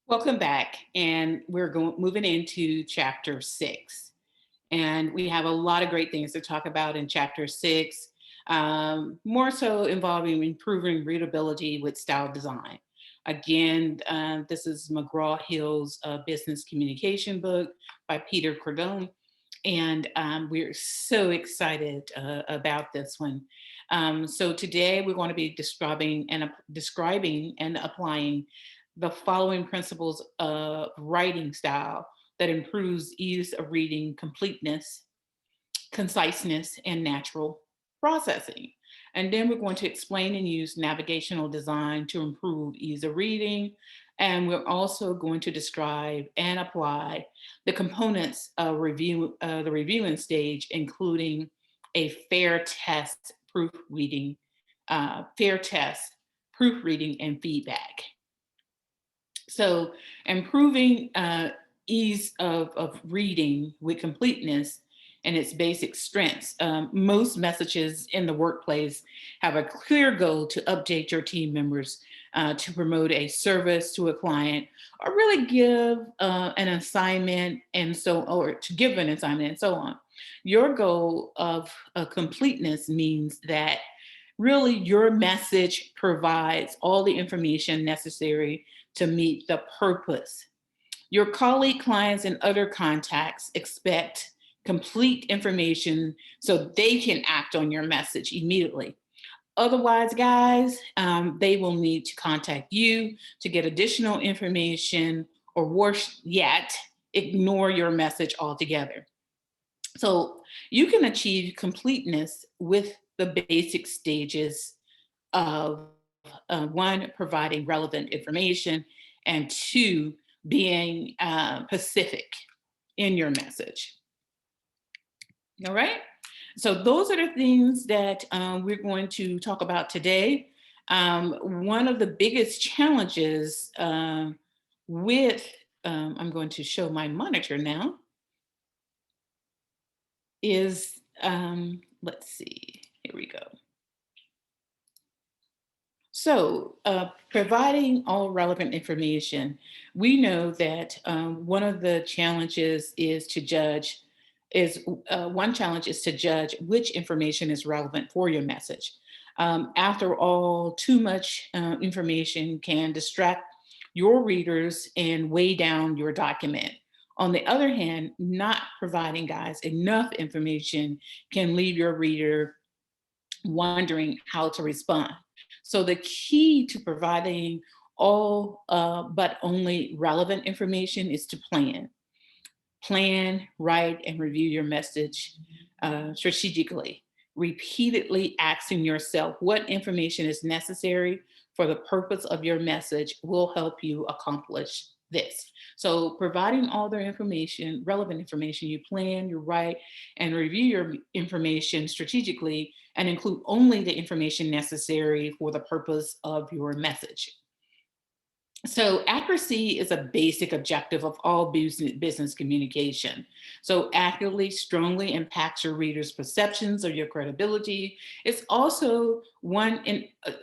Welcome back, and we're moving into chapter 6. And we have a lot of great things to talk about in chapter 6, more so involving improving readability with style design. Again, this is McGraw-Hill's business communication book by Peter Cordone, and we're so excited about this one. So today we're going to be describing and applying the following principles of writing style that improves ease of reading, completeness, conciseness, and natural processing. And then we're going to explain and use navigational design to improve ease of reading. And we're also going to describe and apply the components of the reviewing stage, including a fair test, proofreading, and feedback. So improving ease of reading with completeness and its basic strengths. Most messages in the workplace have a clear goal to update your team members, to promote a service to a client, or really give an assignment or to give an assignment and so on. Your goal of completeness means that really your message provides all the information necessary to meet the purpose. Your colleague, clients, and other contacts expect complete information so they can act on your message immediately. Otherwise, guys, they will need to contact you to get additional information, or worse yet, ignore your message altogether. So you can achieve completeness with the basic stages of one, providing relevant information, and two, being pacific in your message. All right. So those are the things that we're going to talk about today. One of the biggest challenges I'm going to show my monitor now, is, let's see, here we go. So, providing all relevant information, we know that one of the challenges is to judge is one challenge is to judge which information is relevant for your message. After all, too much information can distract your readers and weigh down your document. On the other hand, not providing guys enough information can leave your reader wondering how to respond. So the key to providing all but only relevant information is to plan, write, and review your message strategically, repeatedly asking yourself what information is necessary for the purpose of your message will help you accomplish this. So providing all the information, relevant information, you plan, you write, and review your information strategically, and include only the information necessary for the purpose of your message. So accuracy is a basic objective of all business communication. So accurately strongly impacts your readers' perceptions of your credibility. It's also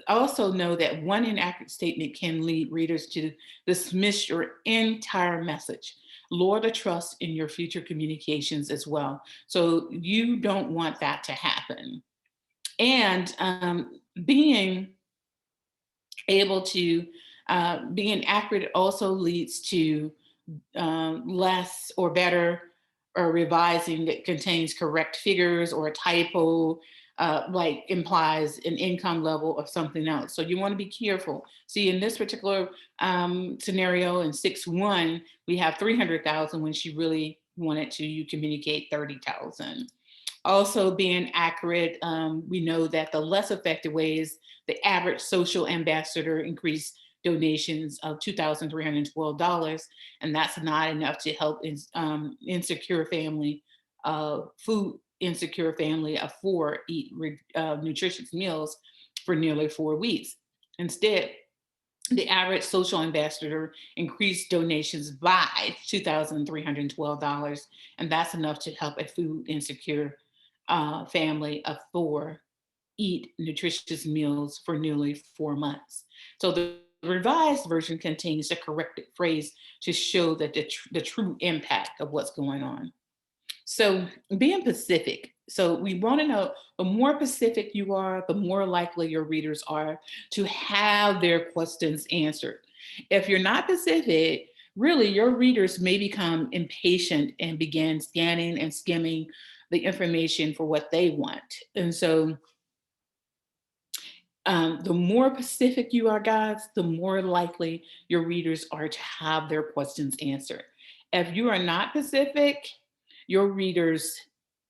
also know that one inaccurate statement can lead readers to dismiss your entire message. Lower the trust in your future communications as well. So you don't want that to happen. And being able to being accurate also leads to less or better or revising that contains correct figures, or a typo like implies an income level of something else. So you want to be careful. See, in this particular scenario in 6.1, we have 300,000 when she really wanted to you communicate 30,000. Also being accurate, we know that the less effective ways, the average social ambassador increased donations of $2,312, and that's not enough to help insecure family, food insecure family of four eat nutritious meals for nearly 4 weeks. Instead, the average social ambassador increased donations by $2,312, and that's enough to help a food insecure family of four eat nutritious meals for nearly 4 months. So the revised version contains the corrected phrase to show that the true impact of what's going on. So being specific. So we want to know the more specific you are, the more likely your readers are to have their questions answered. If you're not specific, really your readers may become impatient and begin scanning and skimming the information for what they want. And so the more specific you are, guys, the more likely your readers are to have their questions answered. If you are not specific, your readers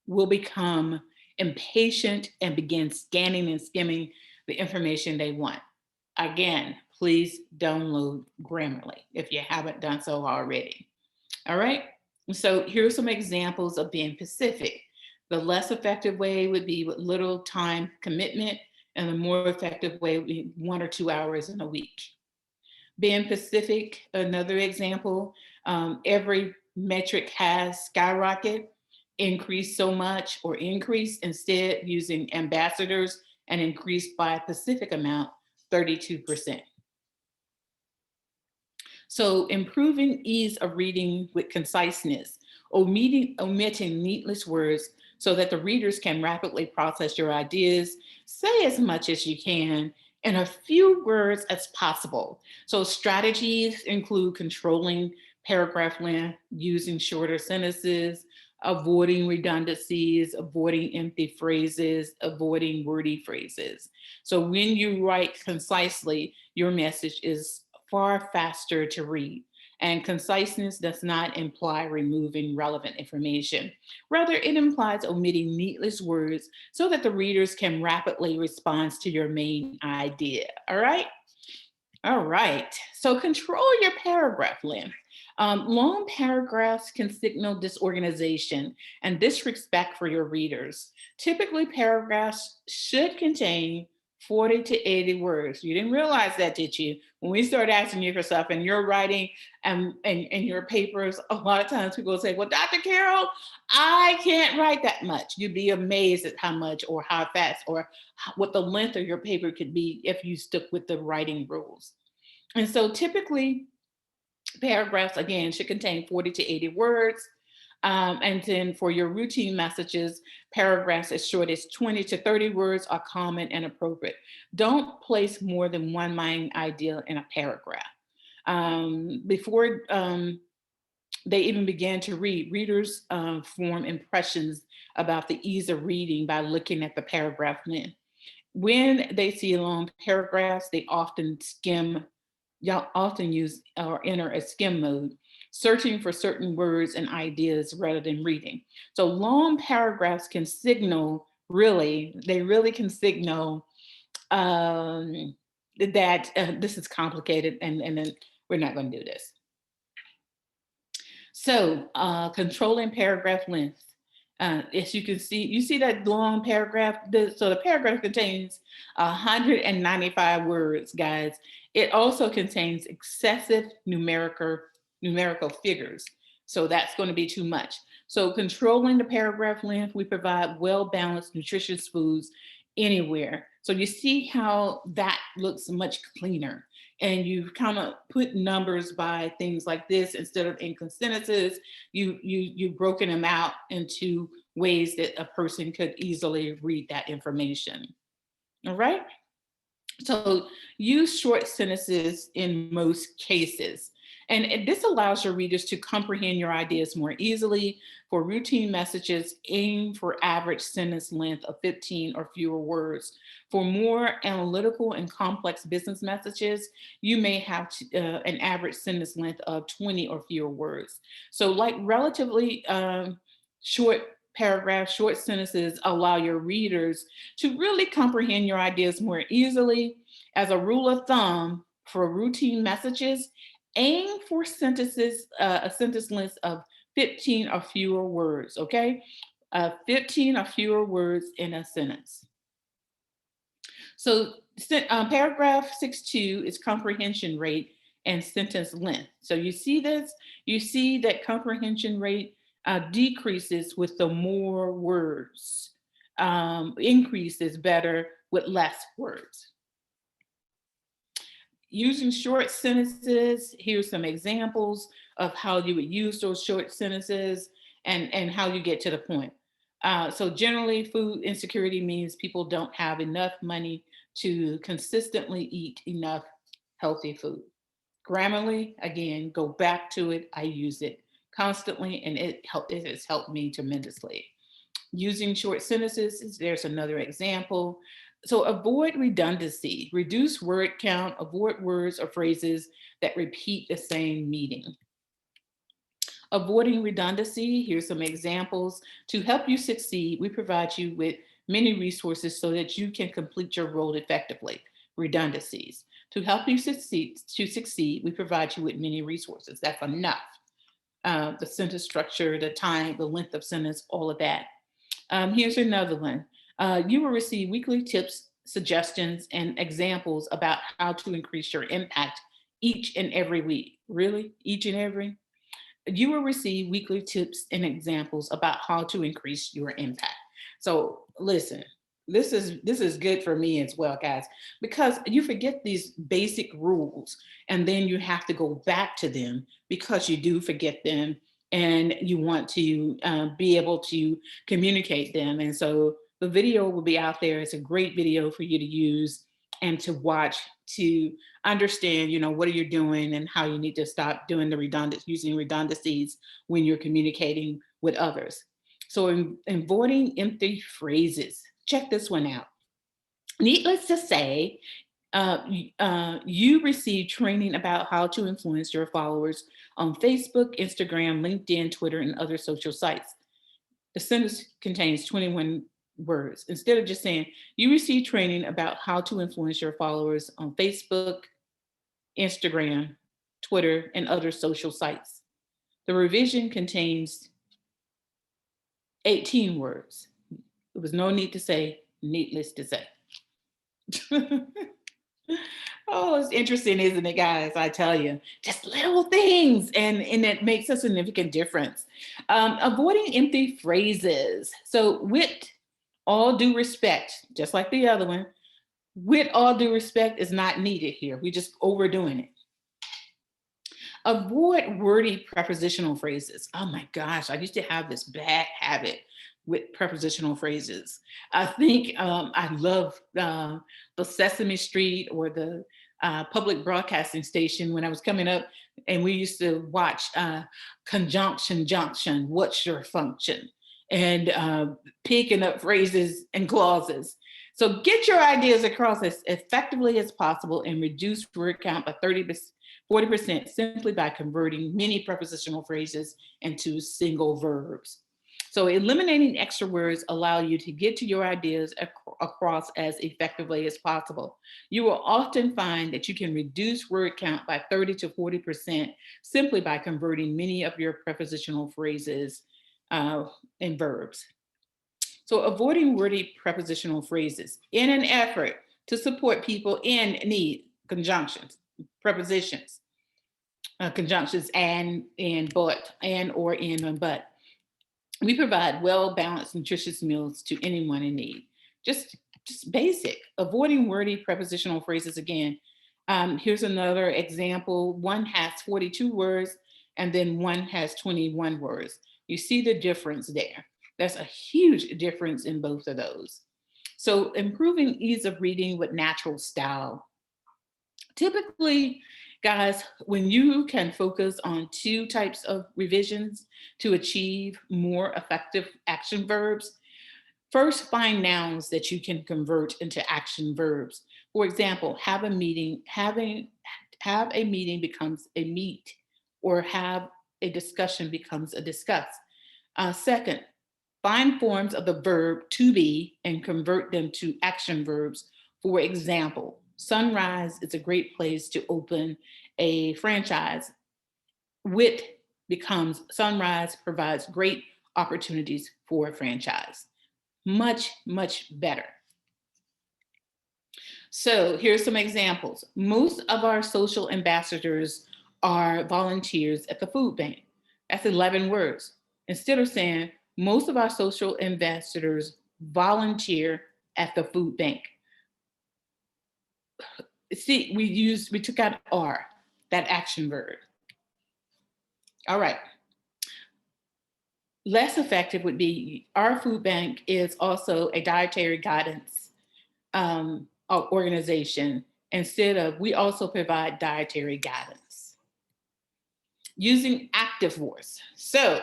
will become impatient and begin scanning and skimming the information they want. Again, please download Grammarly if you haven't done so already. All right. So here's some examples of being specific. The less effective way would be with little time commitment, and the more effective way would be 1 or 2 hours in a week. Being specific, another example, every metric has skyrocket, increased so much, or increased, instead using ambassadors and increased by a specific amount, 32%. So improving ease of reading with conciseness, omitting needless words so that the readers can rapidly process your ideas. Say as much as you can in a few words as possible. So strategies include controlling paragraph length, using shorter sentences, avoiding redundancies, avoiding empty phrases, avoiding wordy phrases. So when you write concisely, your message is far faster to read. And conciseness does not imply removing relevant information. Rather, it implies omitting needless words so that the readers can rapidly respond to your main idea. All right? All right. So control your paragraph length. Long paragraphs can signal disorganization and disrespect for your readers. Typically, paragraphs should contain 40 to 80 words. You didn't realize that, did you? When we start asking you for stuff and you're writing and your papers, a lot of times people say, well, Dr. Carroll, I can't write that much. You'd be amazed at how much or how fast or what the length of your paper could be if you stuck with the writing rules. And so typically, paragraphs, again, should contain 40 to 80 words. And then for your routine messages, paragraphs as short as 20 to 30 words are common and appropriate. Don't place more than one main idea in a paragraph. Before they even began to read, readers form impressions about the ease of reading by looking at the paragraph length. When they see long paragraphs, they often skim, y'all often use or enter a skim mode, searching for certain words and ideas rather than reading. So long paragraphs can signal, really, they really can signal that this is complicated and then we're not going to do this. So controlling paragraph length. As you can see, you see that long paragraph. So the paragraph contains 195 words, guys. It also contains excessive numerical figures. So that's going to be too much. So controlling the paragraph length, we provide well-balanced, nutritious foods anywhere. So you see how that looks much cleaner. And you've kind of put numbers by things like this instead of in conciseness. You've broken them out into ways that a person could easily read that information. All right. So use short sentences in most cases. And this allows your readers to comprehend your ideas more easily. For routine messages, aim for average sentence length of 15 or fewer words. For more analytical and complex business messages, you may have an average sentence length of 20 or fewer words. So like relatively short paragraphs, short sentences allow your readers to really comprehend your ideas more easily. As a rule of thumb, for routine messages, aim for sentences, a sentence length of 15 or fewer words, okay? 15 or fewer words in a sentence. So paragraph 6.2 is comprehension rate and sentence length. So you see this, you see that comprehension rate decreases with the more words, increases better with less words. Using short sentences, here's some examples of how you would use those short sentences and how you get to the point. So generally, food insecurity means people don't have enough money to consistently eat enough healthy food. Grammarly, again, go back to it. I use it constantly, and it has helped me tremendously. Using short sentences, there's another example. So avoid redundancy, reduce word count, avoid words or phrases that repeat the same meaning. Avoiding redundancy, here's some examples. To help you succeed, we provide you with many resources so that you can complete your role effectively. Redundancies. To help you succeed, we provide you with many resources. That's enough. The sentence structure, the time, the length of sentence, all of that. Here's another one. You will receive weekly tips, suggestions, and examples about how to increase your impact each and every week. Really? Each and every? You will receive weekly tips and examples about how to increase your impact. So listen, this is good for me as well, guys, because you forget these basic rules and then you have to go back to them because you do forget them and you want to be able to communicate them. And so the video will be out there. It's a great video for you to use and to watch to understand, what are you doing and how you need to stop doing using redundancies when you're communicating with others. So avoiding empty phrases. Check this one out. Needless to say, you receive training about how to influence your followers on Facebook, Instagram, LinkedIn, Twitter, and other social sites. The sentence contains 21 words. Instead of just saying, you receive training about how to influence your followers on Facebook, Instagram, Twitter, and other social sites. The revision contains 18 words. There was no need to say, needless to say. Oh, it's interesting, isn't it, guys? I tell you, just little things, and it makes a significant difference. Avoiding empty phrases. So, with all due respect, just like the other one, with all due respect is not needed here. We're just overdoing it. Avoid wordy prepositional phrases. Oh my gosh, I used to have this bad habit with prepositional phrases. I think I love the Sesame Street or the public broadcasting station when I was coming up, and we used to watch conjunction, junction, what's your function? And picking up phrases and clauses. So get your ideas across as effectively as possible and reduce word count by 40% simply by converting many prepositional phrases into single verbs. So eliminating extra words allow you to get to your ideas across as effectively as possible. You will often find that you can reduce word count by 30 to 40% simply by converting many of your prepositional phrases and verbs. So avoiding wordy prepositional phrases in an effort to support people in need, conjunctions, prepositions, conjunctions and but, and or in and but. We provide well-balanced, nutritious meals to anyone in need. Just, just basic. Avoiding wordy prepositional phrases again. Here's another example. One has 42 words, and then one has 21 words. You see the difference there. That's a huge difference in both of those. So improving ease of reading with natural style. Typically, guys, when you can focus on two types of revisions to achieve more effective action verbs, first find nouns that you can convert into action verbs. For example, have a meeting becomes a meet, or have a discussion becomes a discuss. Second, find forms of the verb to be and convert them to action verbs. For example, sunrise is a great place to open a franchise. Wit becomes sunrise provides great opportunities for a franchise. Much, much better. So here's some examples. Most of our social ambassadors are volunteers at the food bank. That's 11 words. Instead of saying, most of our social ambassadors volunteer at the food bank. See, we took out are, that action verb. All right. Less effective would be our food bank is also a dietary guidance organization. Instead of, we also provide dietary guidance. Using active voice. So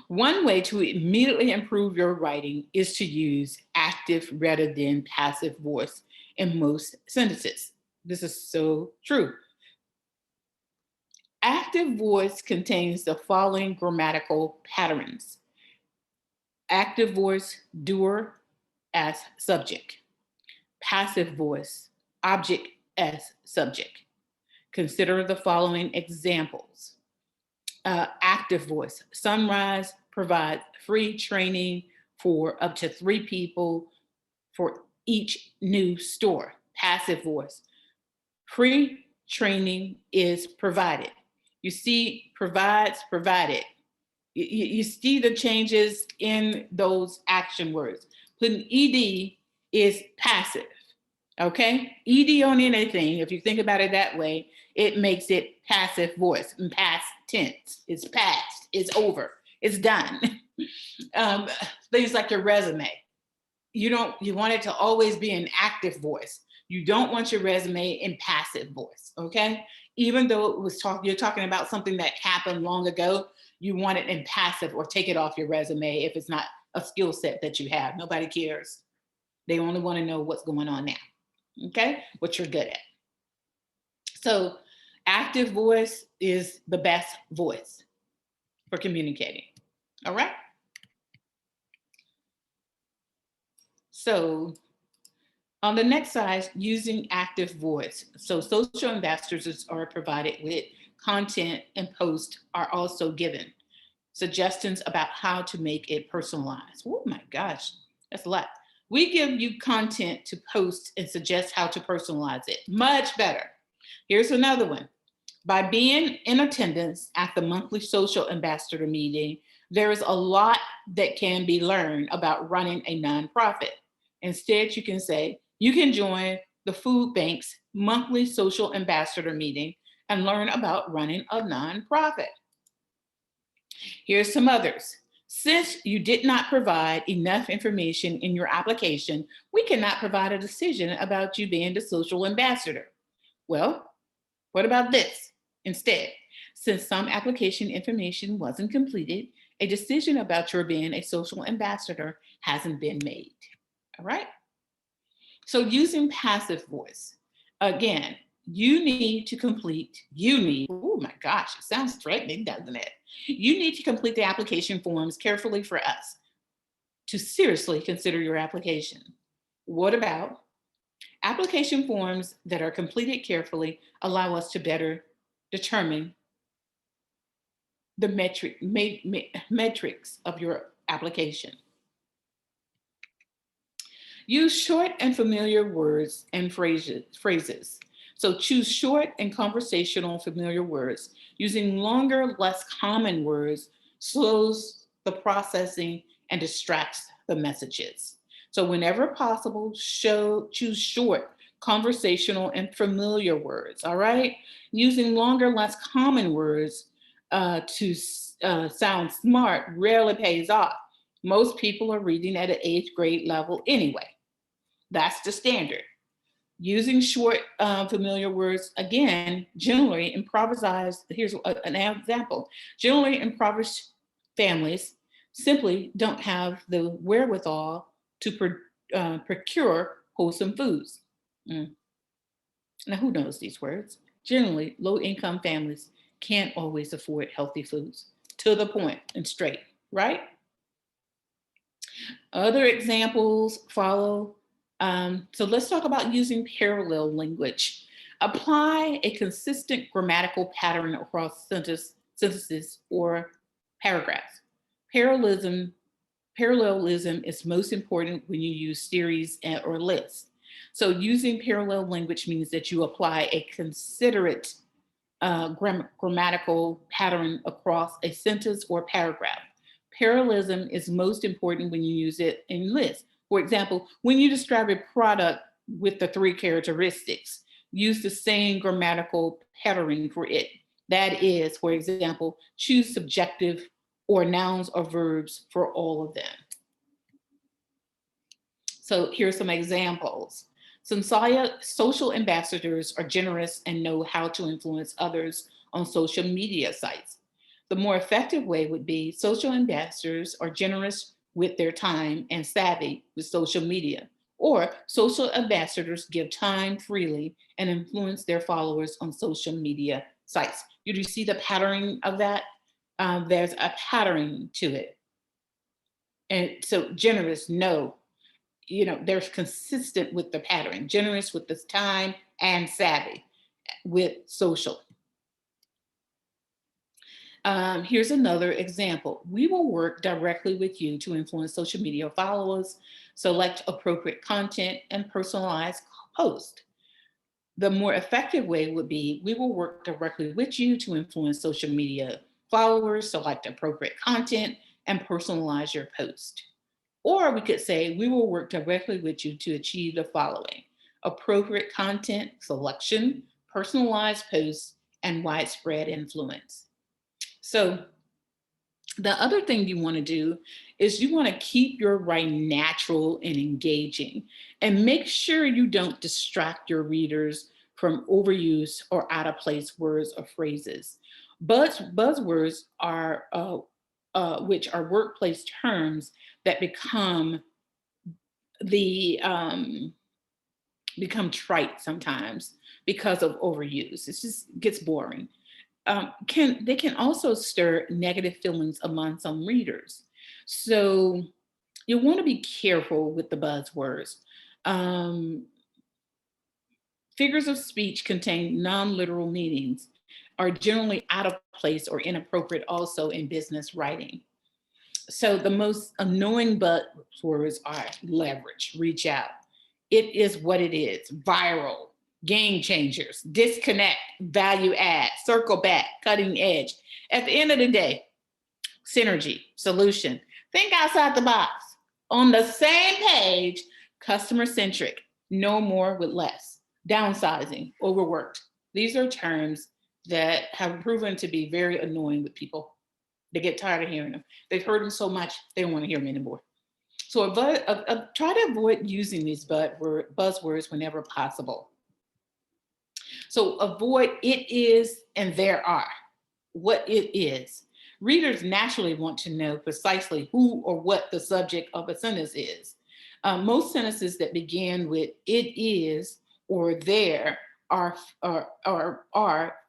one way to immediately improve your writing is to use active rather than passive voice in most sentences. This is so true. Active voice contains the following grammatical patterns. Active voice, doer as subject. Passive voice, object as subject. Consider the following examples. Active voice, Sunrise provides free training for up to 3 people for each new store. Passive voice, free training is provided. You see, provides, provided. You see the changes in those action words. Putting ed is passive, okay? Ed on anything, if you think about it that way, it makes it passive voice and past tense. It's past, it's over, it's done. Things like your resume. You want it to always be an active voice. You don't want your resume in passive voice, okay? Even though you're talking about something that happened long ago, you want it in passive, or take it off your resume if it's not a skill set that you have. Nobody cares. They only want to know what's going on now, okay? What you're good at. So active voice is the best voice for communicating, all right? So on the next slide, using active voice. So social ambassadors are provided with content, and posts are also given suggestions about how to make it personalized. Oh my gosh, that's a lot. We give you content to post and suggest how to personalize it. Much better. Here's another one. By being in attendance at the monthly social ambassador meeting, there is a lot that can be learned about running a nonprofit. Instead, you can say, you can join the food bank's monthly social ambassador meeting and learn about running a nonprofit. Here's some others. Since you did not provide enough information in your application, we cannot provide a decision about you being the social ambassador. Well, what about this? Instead, since some application information wasn't completed, a decision about your being a social ambassador hasn't been made. All right? So using passive voice, again, oh my gosh, it sounds threatening, doesn't it? You need to complete the application forms carefully for us to seriously consider your application. What about application forms that are completed carefully allow us to better determine the metrics of your application. Use short and familiar words and phrases. So choose short and conversational familiar words. Using longer, less common words slows the processing and distracts the messages. So whenever possible, choose short, conversational, and familiar words, all right? Using longer, less common words to sound smart rarely pays off. Most people are reading at an 8th grade level anyway. That's the standard. Using short, familiar words, again, generally improvised. Here's an example. Generally impoverished families simply don't have the wherewithal to procure wholesome foods. Now, who knows these words? Generally, low-income families can't always afford healthy foods. To the point and straight, right? Other examples follow. So let's talk about using parallel language. Apply a consistent grammatical pattern across sentences or paragraphs. Parallelism is most important when you use series or lists. So using parallel language means that you apply a considerate grammatical pattern across a sentence or paragraph. Parallelism is most important when you use it in lists. For example, when you describe a product with the three characteristics. Use the same grammatical patterning for it. That is, for example, choose subjective or nouns or verbs for all of them. So here's some examples. Some social ambassadors are generous and know how to influence others on social media sites. The more effective way would be social ambassadors are generous with their time and savvy with social media. Or social ambassadors give time freely and influence their followers on social media sites. You do see the patterning of that? There's a patterning to it. And so generous, no, they're consistent with the pattern, generous with this time and savvy with social. Here's another example. We will work directly with you to influence social media followers, select appropriate content, and personalize post. The more effective way would be we will work directly with you to influence social media followers, select appropriate content, and personalize your post. Or we could say, we will work directly with you to achieve the following: appropriate content selection, personalized posts, and widespread influence. So the other thing you want to do is you want to keep your writing natural and engaging, and make sure you don't distract your readers from overuse or out of place words or phrases. Buzzwords are which are workplace terms that the become trite sometimes because of overuse. It just gets boring. They can also stir negative feelings among some readers. So you want to be careful with the buzzwords. Um, Figures of speech contain non-literal meanings, are generally out of place or inappropriate also in business writing. So the most annoying buzzwords are leverage, reach out. It is what it is, viral, game changers, disconnect, value add, circle back, cutting edge. At the end of the day, synergy, solution. Think outside the box. On the same page, customer centric, no more with less, downsizing, overworked. These are terms that have proven to be very annoying with people. They get tired of hearing them. They've heard them so much, they don't want to hear them anymore. So try to avoid using these buzzwords whenever possible. So avoid it is and there are. What it is. Readers naturally want to know precisely who or what the subject of a sentence is. Most sentences that begin with it is or there are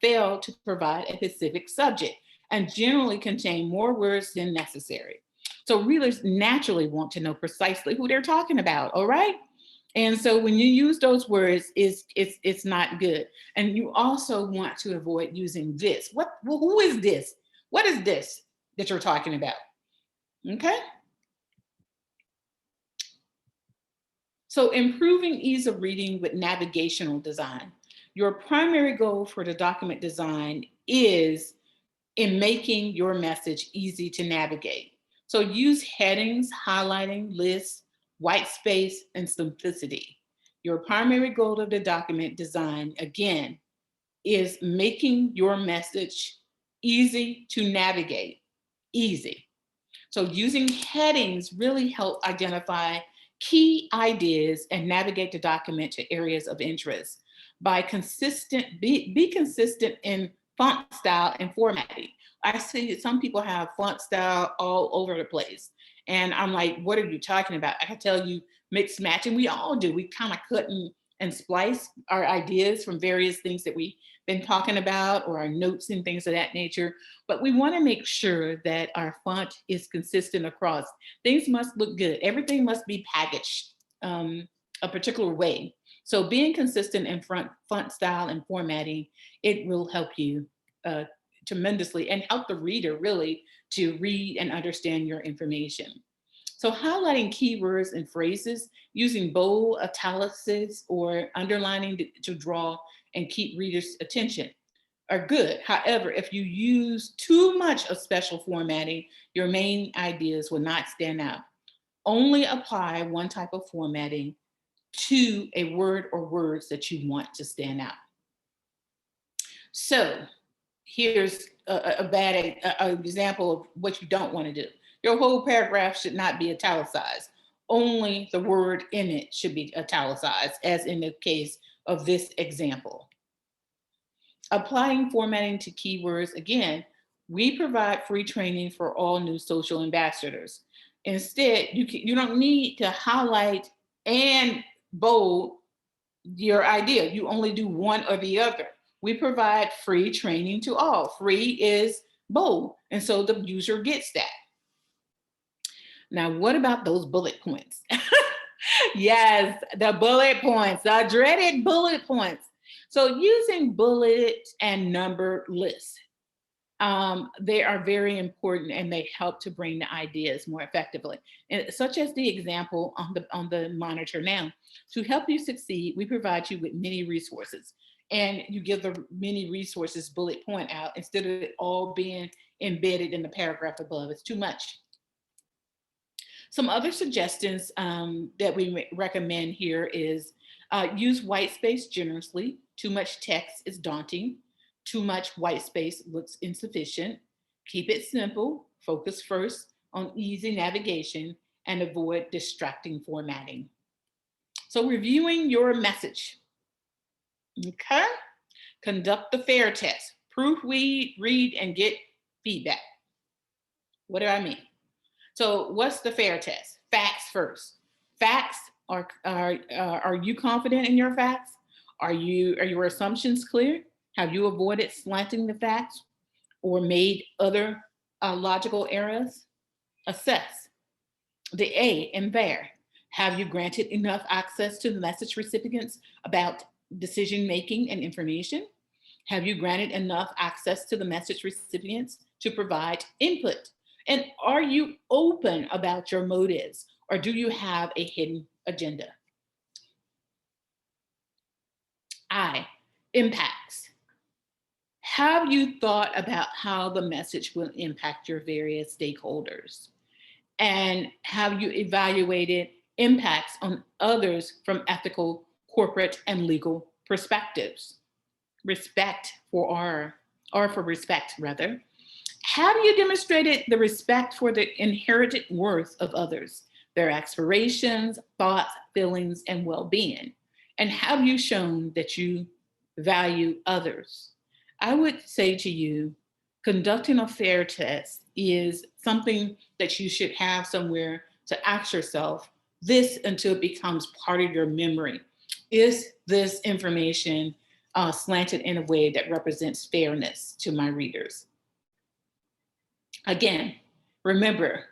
fail to provide a specific subject and generally contain more words than necessary. So readers naturally want to know precisely who they're talking about, all right? And so when you use those words, it's not good. And you also want to avoid using this. Who is this? What is this that you're talking about? Okay. So improving ease of reading with navigational design. Your primary goal for the document design is in making your message easy to navigate. So use headings, highlighting, lists, white space, and simplicity. Your primary goal of the document design, again, is making your message easy to navigate. Easy. So using headings really help identify key ideas and navigate the document to areas of interest. Be consistent in font style and formatting. I see that some people have font style all over the place. And I'm like, what are you talking about? I can tell you mix matching. We all do. We kind of cut and splice our ideas from various things that we've been talking about or our notes and things of that nature. But we want to make sure that our font is consistent across. Things must look good. Everything must be packaged a particular way. So being consistent in font style and formatting, it will help you tremendously and help the reader really to read and understand your information. So highlighting keywords and phrases, using bold, italics, or underlining to draw and keep readers' attention are good. However, if you use too much of special formatting, your main ideas will not stand out. Only apply one type of formatting to a word or words that you want to stand out. So here's a bad example of what you don't want to do. Your whole paragraph should not be italicized. Only the word in it should be italicized, as in the case of this example. Applying formatting to keywords, again, we provide free training for all new social ambassadors. Instead, you don't need to highlight and bold your idea. You only do one or the other. We provide free training to all. Free is bold, and so the user gets that. Now, what about those bullet points? Yes, the bullet points, the dreaded bullet points. So using bullet and number lists, they are very important and they help to bring the ideas more effectively. And such as the example on the monitor now. To help you succeed, we provide you with many resources. And you give the many resources bullet point out instead of it all being embedded in the paragraph above. It's too much. Some other suggestions that we recommend here is use white space generously. Too much text is daunting. Too much white space looks insufficient. Keep it simple. Focus first on easy navigation and avoid distracting formatting. So reviewing your message. Okay. Conduct the FAIR test. Proofread, read, and get feedback. What do I mean? So what's the FAIR test? Facts first. Facts are you confident in your facts? Are your assumptions clear? Have you avoided slanting the facts or made other logical errors? Assess. The A in FAIR. Have you granted enough access to the message recipients about decision making and information? Have you granted enough access to the message recipients to provide input? And are you open about your motives, or do you have a hidden agenda? I, impacts. Have you thought about how the message will impact your various stakeholders? And have you evaluated impacts on others from ethical, corporate, and legal perspectives? Respect for or for respect, rather. Have you demonstrated the respect for the inherited worth of others, their aspirations, thoughts, feelings, and well being? And have you shown that you value others? I would say to you, conducting a FAIR test is something that you should have somewhere to ask yourself this until it becomes part of your memory. Is this information slanted in a way that represents fairness to my readers? Again, remember,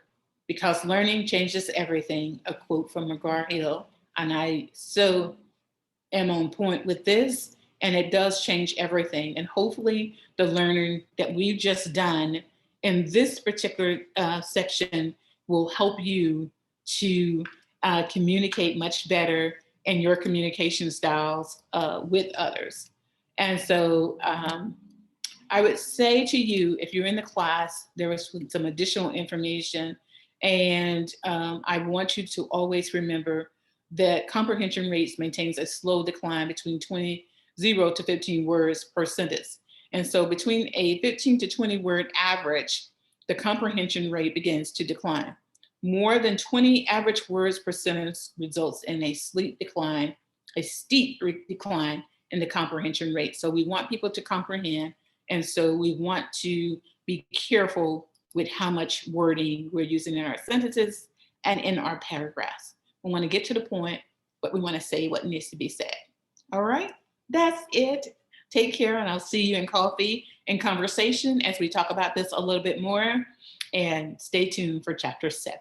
because learning changes everything, a quote from McGraw-Hill, and I so am on point with this, and it does change everything. And hopefully the learning that we've just done in this particular section will help you to communicate much better in your communication styles with others. And so I would say to you, if you're in the class, there was some additional information, and I want you to always remember that comprehension rates maintains a slow decline between 0 to 15 words per sentence. And so between a 15 to 20 word average, the comprehension rate begins to decline. More than 20 average words per sentence results in a steep decline in the comprehension rate. So we want people to comprehend. And so we want to be careful with how much wording we're using in our sentences and in our paragraphs. We want to get to the point, but we want to say what needs to be said. All right, that's it. Take care, and I'll see you in coffee and conversation as we talk about this a little bit more. And stay tuned for chapter 7.